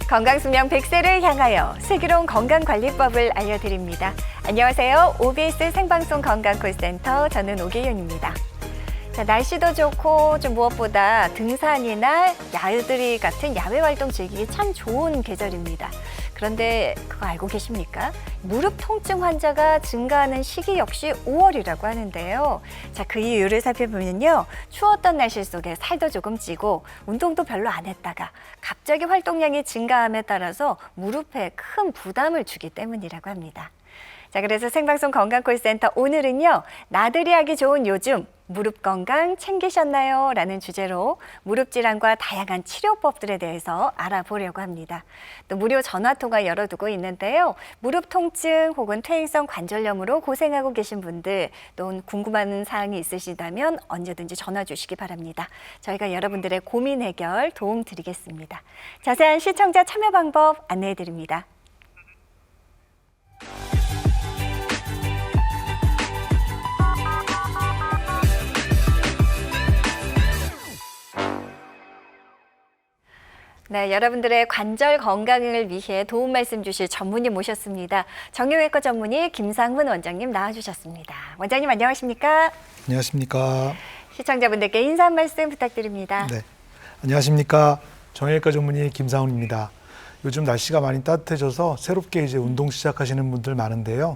건강수명 100세를 향하여 슬기로운 건강관리법을 알려드립니다. 안녕하세요. OBS 생방송 건강콜센터 저는 오계윤입니다. 자, 날씨도 좋고 좀 무엇보다 등산이나 야유들이 같은 야외 활동 즐기기 참 좋은 계절입니다. 그런데 그거 알고 계십니까? 무릎 통증 환자가 증가하는 시기 역시 5월이라고 하는데요. 자, 그 이유를 살펴보면요. 추웠던 날씨 속에 살도 조금 찌고 운동도 별로 안 했다가 갑자기 활동량이 증가함에 따라서 무릎에 큰 부담을 주기 때문이라고 합니다. 자, 그래서 생방송 건강콜센터 오늘은요. 나들이 하기 좋은 요즘 무릎 건강 챙기셨나요? 라는 주제로 무릎 질환과 다양한 치료법들에 대해서 알아보려고 합니다. 또 무료 전화통화 열어두고 있는데요. 무릎 통증 혹은 퇴행성 관절염으로 고생하고 계신 분들 또 궁금한 사항이 있으시다면 언제든지 전화 주시기 바랍니다. 저희가 여러분들의 고민 해결 도움 드리겠습니다. 자세한 시청자 참여 방법 안내해 드립니다. 네, 여러분들의 관절 건강을 위해 도움 말씀 주실 전문의 모셨습니다. 정형외과 전문의 김상문 원장님 나와주셨습니다. 원장님 안녕하십니까? 안녕하십니까? 시청자분들께 인사 한 말씀 부탁드립니다. 네, 안녕하십니까? 정형외과 전문의 김상훈입니다. 요즘 날씨가 많이 따뜻해져서 새롭게 이제 운동 시작하시는 분들 많은데요.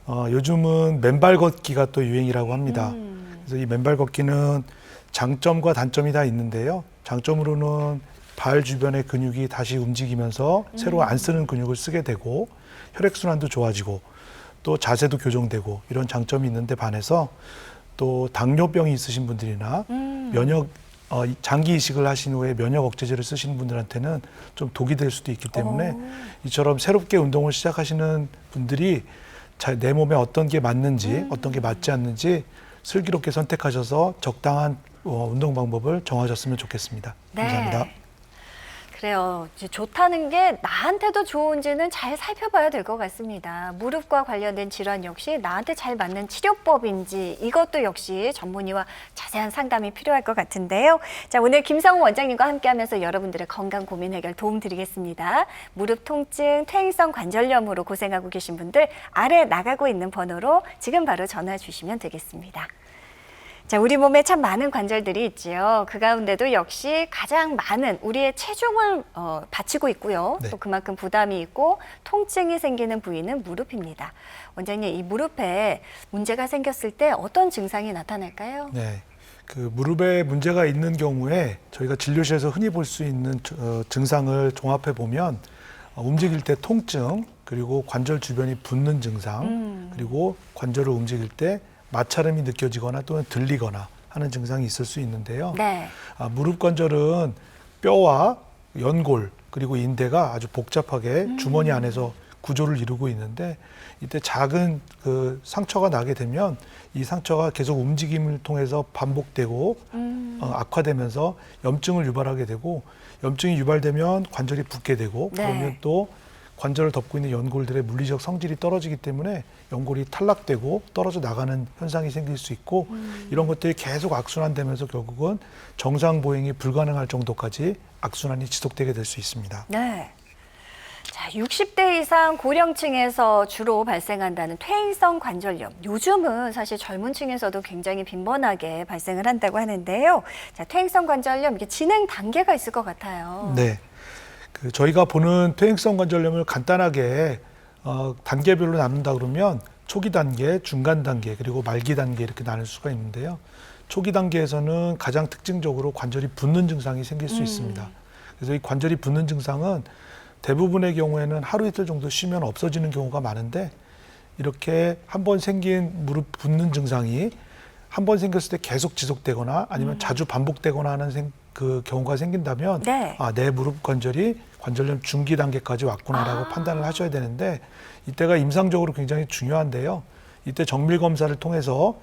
요즘은 맨발 걷기가 또 유행이라고 합니다. 그래서 이 맨발 걷기는 장점과 단점이 다 있는데요. 장점으로는 발 주변의 근육이 다시 움직이면서 새로 안 쓰는 근육을 쓰게 되고 혈액순환도 좋아지고 또 자세도 교정되고 이런 장점이 있는데 반해서 또 당뇨병이 있으신 분들이나 장기 이식을 하신 후에 면역 억제제를 쓰시는 분들한테는 좀 독이 될 수도 있기 때문에 이처럼 새롭게 운동을 시작하시는 분들이 내 몸에 어떤 게 맞는지 어떤 게 맞지 않는지 슬기롭게 선택하셔서 적당한 운동 방법을 정하셨으면 좋겠습니다. 네. 감사합니다. 그래요. 좋다는 게 나한테도 좋은지는 잘 살펴봐야 될 것 같습니다. 무릎과 관련된 질환 역시 나한테 잘 맞는 치료법인지 이것도 역시 전문의와 자세한 상담이 필요할 것 같은데요. 자, 오늘 김상훈 원장님과 함께하면서 여러분들의 건강 고민 해결 도움 드리겠습니다. 무릎 통증, 퇴행성 관절염으로 고생하고 계신 분들 아래 나가고 있는 번호로 지금 바로 전화 주시면 되겠습니다. 자, 우리 몸에 참 많은 관절들이 있지요. 그 가운데도 역시 가장 많은 우리의 체중을 바치고 있고요. 네. 또 그만큼 부담이 있고 통증이 생기는 부위는 무릎입니다. 원장님, 이 무릎에 문제가 생겼을 때 어떤 증상이 나타날까요? 네, 그 무릎에 문제가 있는 경우에 저희가 진료실에서 흔히 볼 수 있는 증상을 종합해 보면 움직일 때 통증, 그리고 관절 주변이 붓는 증상, 그리고 관절을 움직일 때 마찰음이 느껴지거나 또는 들리거나 하는 증상이 있을 수 있는데요. 네. 무릎 관절은 뼈와 연골 그리고 인대가 아주 복잡하게 주머니 안에서 구조를 이루고 있는데 이때 작은 그 상처가 나게 되면 이 상처가 계속 움직임을 통해서 반복되고 악화되면서 염증을 유발하게 되고 염증이 유발되면 관절이 붓게 되고 네. 그러면 또 관절을 덮고 있는 연골들의 물리적 성질이 떨어지기 때문에 연골이 탈락되고 떨어져 나가는 현상이 생길 수 있고 이런 것들이 계속 악순환되면서 결국은 정상 보행이 불가능할 정도까지 악순환이 지속되게 될 수 있습니다. 네. 자, 60대 이상 고령층에서 주로 발생한다는 퇴행성 관절염. 요즘은 사실 젊은 층에서도 굉장히 빈번하게 발생을 한다고 하는데요. 자, 퇴행성 관절염 이게 진행 단계가 있을 것 같아요. 네. 저희가 보는 퇴행성 관절염을 간단하게 단계별로 나눈다 그러면 초기 단계, 중간 단계, 그리고 말기 단계 이렇게 나눌 수가 있는데요. 초기 단계에서는 가장 특징적으로 관절이 붓는 증상이 생길 수 있습니다. 그래서 이 관절이 붓는 증상은 대부분의 경우에는 하루 이틀 정도 쉬면 없어지는 경우가 많은데 이렇게 한번 생긴 무릎 붓는 증상이 한 번 생겼을 때 계속 지속되거나 아니면 자주 반복되거나 하는 그 경우가 생긴다면 네. 내 무릎 관절이 관절염 중기 단계까지 왔구나라고 판단을 하셔야 되는데 이때가 임상적으로 굉장히 중요한데요. 이때 정밀 검사를 통해서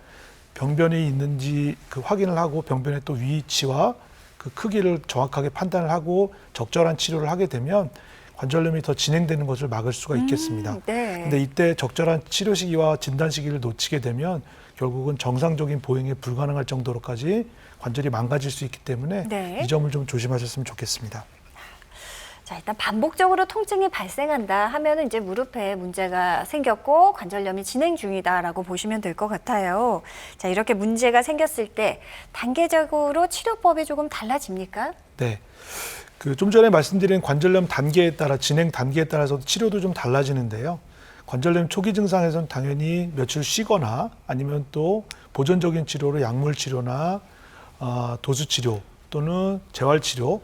병변이 있는지 그 확인을 하고 병변의 또 위치와 그 크기를 정확하게 판단을 하고 적절한 치료를 하게 되면 관절염이 더 진행되는 것을 막을 수가 있겠습니다. 네. 근데 이때 적절한 치료 시기와 진단 시기를 놓치게 되면 결국은 정상적인 보행이 불가능할 정도로까지 관절이 망가질 수 있기 때문에 네. 이 점을 좀 조심하셨으면 좋겠습니다. 자, 일단 반복적으로 통증이 발생한다 하면은 이제 무릎에 문제가 생겼고 관절염이 진행 중이다라고 보시면 될 것 같아요. 자, 이렇게 문제가 생겼을 때 단계적으로 치료법이 조금 달라집니까? 네. 그 좀 전에 말씀드린 관절염 단계에 따라 진행 단계에 따라서 치료도 좀 달라지는데요. 관절염 초기 증상에서는 당연히 며칠 쉬거나 아니면 또 보존적인 치료로 약물 치료나 도수 치료 또는 재활 치료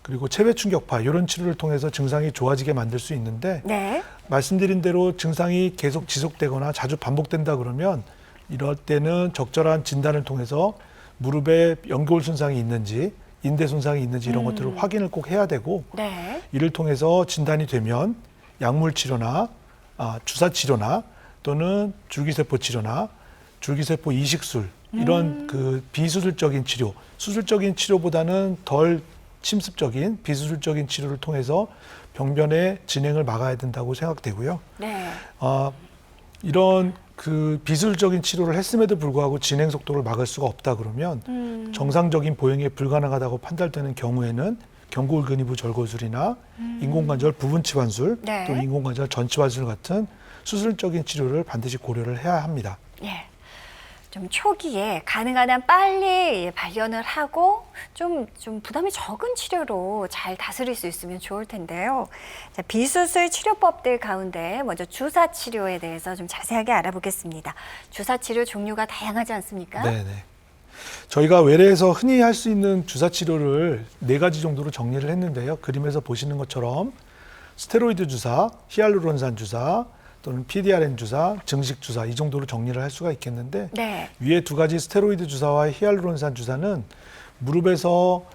그리고 체외 충격파 이런 치료를 통해서 증상이 좋아지게 만들 수 있는데 네. 말씀드린 대로 증상이 계속 지속되거나 자주 반복된다 그러면 이럴 때는 적절한 진단을 통해서 무릎에 연골 손상이 있는지 인대 손상이 있는지 이런 것들을 확인을 꼭 해야 되고 네. 이를 통해서 진단이 되면 약물 치료나 주사 치료나 또는 줄기세포 치료나 줄기세포 이식술 이런 그 비수술적인 치료, 수술적인 치료보다는 덜 침습적인 비수술적인 치료를 통해서 병변의 진행을 막아야 된다고 생각되고요. 네. 이런 그 비수술적인 치료를 했음에도 불구하고 진행 속도를 막을 수가 없다 그러면 정상적인 보행이 불가능하다고 판단되는 경우에는 경골근위부 절골술이나 인공관절 부분치환술 네. 또 인공관절 전치환술 같은 수술적인 치료를 반드시 고려를 해야 합니다. 예. 좀 초기에 가능한 한 빨리 발견을 하고 좀 부담이 적은 치료로 잘 다스릴 수 있으면 좋을 텐데요. 자, 비수술 치료법들 가운데 먼저 주사 치료에 대해서 좀 자세하게 알아보겠습니다. 주사 치료 종류가 다양하지 않습니까? 네네. 저희가 외래에서 흔히 할 수 있는 주사 치료를 4가지 정도로 정리를 했는데요. 그림에서 보시는 것처럼 스테로이드 주사, 히알루론산 주사, 또는 PDRN 주사, 증식 주사 이 정도로 정리를 할 수가 있겠는데 네. 위에 2가지 스테로이드 주사와 히알루론산 주사는 무릎에서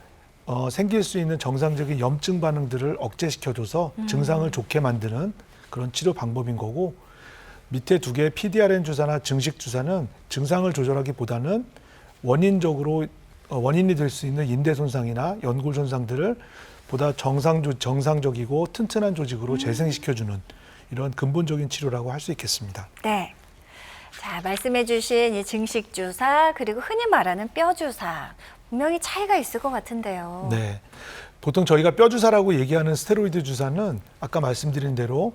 생길 수 있는 정상적인 염증 반응들을 억제시켜줘서 증상을 좋게 만드는 그런 치료 방법인 거고 밑에 2개의 PDRN 주사나 증식 주사는 증상을 조절하기보다는 원인적으로 원인이 될 수 있는 인대 손상이나 연골 손상들을 보다 정상적이고 튼튼한 조직으로 재생시켜주는 이런 근본적인 치료라고 할 수 있겠습니다. 네. 자, 말씀해 주신 이 증식 주사 그리고 흔히 말하는 뼈 주사 분명히 차이가 있을 것 같은데요. 네. 보통 저희가 뼈 주사라고 얘기하는 스테로이드 주사는 아까 말씀드린 대로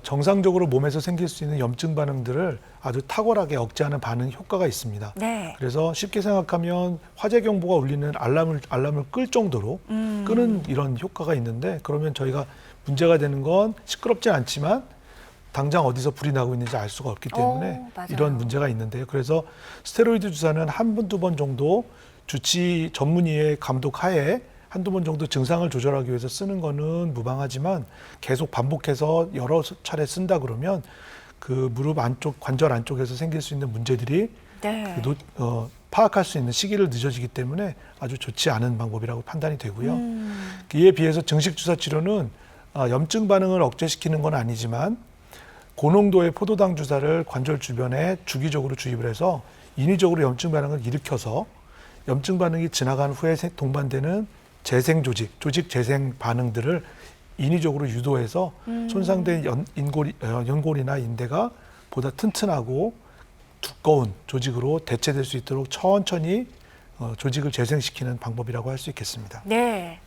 정상적으로 몸에서 생길 수 있는 염증 반응들을 아주 탁월하게 억제하는 반응 효과가 있습니다. 네. 그래서 쉽게 생각하면 화재 경보가 울리는 알람을 끌 정도로 끄는 이런 효과가 있는데 그러면 저희가 문제가 되는 건 시끄럽진 않지만 당장 어디서 불이 나고 있는지 알 수가 없기 때문에 맞아요. 이런 문제가 있는데요. 그래서 스테로이드 주사는 한 번, 2번 정도 주치 전문의의 감독 하에 한두 번 정도 증상을 조절하기 위해서 쓰는 거는 무방하지만 계속 반복해서 여러 차례 쓴다 그러면 그 무릎 안쪽, 관절 안쪽에서 생길 수 있는 문제들이 네. 파악할 수 있는 시기를 늦어지기 때문에 아주 좋지 않은 방법이라고 판단이 되고요. 이에 비해서 증식 주사 치료는 염증 반응을 억제시키는 건 아니지만 고농도의 포도당 주사를 관절 주변에 주기적으로 주입을 해서 인위적으로 염증 반응을 일으켜서 염증 반응이 지나간 후에 동반되는 재생 조직 재생 반응들을 인위적으로 유도해서 손상된 연골이나 인대가 보다 튼튼하고 두꺼운 조직으로 대체될 수 있도록 천천히 조직을 재생시키는 방법이라고 할 수 있겠습니다. 네.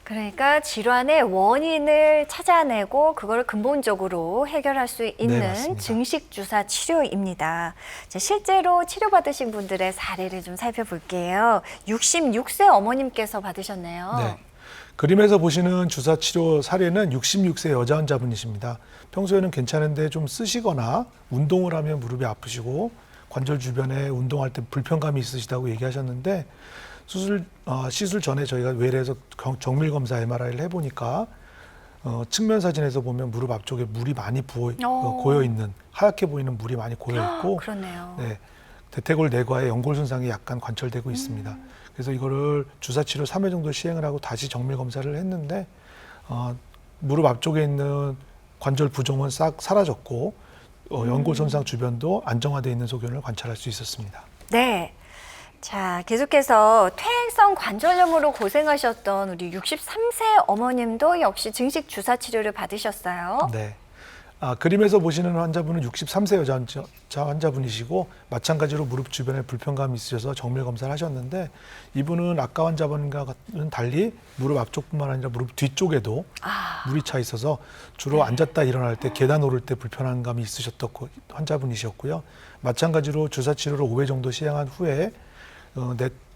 그러니까 질환의 원인을 찾아내고 그걸 근본적으로 해결할 수 있는 맞습니다. 증식 주사 치료입니다. 자, 실제로 치료받으신 분들의 사례를 좀 살펴볼게요. 66세 어머님께서 받으셨네요. 네. 그림에서 보시는 주사 치료 사례는 66세 여자 환자분이십니다. 평소에는 괜찮은데 좀 쓰시거나 운동을 하면 무릎이 아프시고 관절 주변에 운동할 때 불편감이 있으시다고 얘기하셨는데 시술 전에 저희가 외래에서 정밀 검사 MRI를 해보니까 측면 사진에서 보면 무릎 앞쪽에 물이 많이 고여 있는 하얗게 보이는 물이 많이 고여 있고, 그렇네요. 네, 대퇴골 내과에 연골 손상이 약간 관찰되고 있습니다. 그래서 이거를 주사 치료 3회 정도 시행을 하고 다시 정밀 검사를 했는데 무릎 앞쪽에 있는 관절 부종은 싹 사라졌고 연골 손상 주변도 안정화되어 있는 소견을 관찰할 수 있었습니다. 네. 자, 계속해서 퇴행성 관절염으로 고생하셨던 우리 63세 어머님도 역시 증식 주사 치료를 받으셨어요. 네. 그림에서 보시는 환자분은 63세 여자 환자분이시고 마찬가지로 무릎 주변에 불편감이 있으셔서 정밀 검사를 하셨는데 이분은 아까 환자분과는 달리 무릎 앞쪽뿐만 아니라 무릎 뒤쪽에도 물이 차 있어서 주로 앉았다 일어날 때 계단 오를 때 불편한 감이 있으셨던 환자분이셨고요. 마찬가지로 주사 치료를 5회 정도 시행한 후에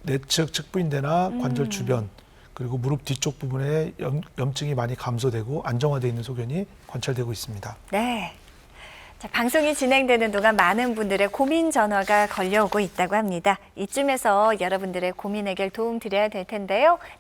내측 측부인대나 관절 주변 그리고 무릎 뒤쪽 부분에 염증이 많이 감소되고 안정화되어 있는 소견이 관찰되고 있습니다. 네. 자, 방송이 진행되는 동안 많은 분들의 고민 전화가 걸려오고 있다고 합니다. 이쯤에서 여러분들의 고민 해결 도움 드려야 될 텐데요.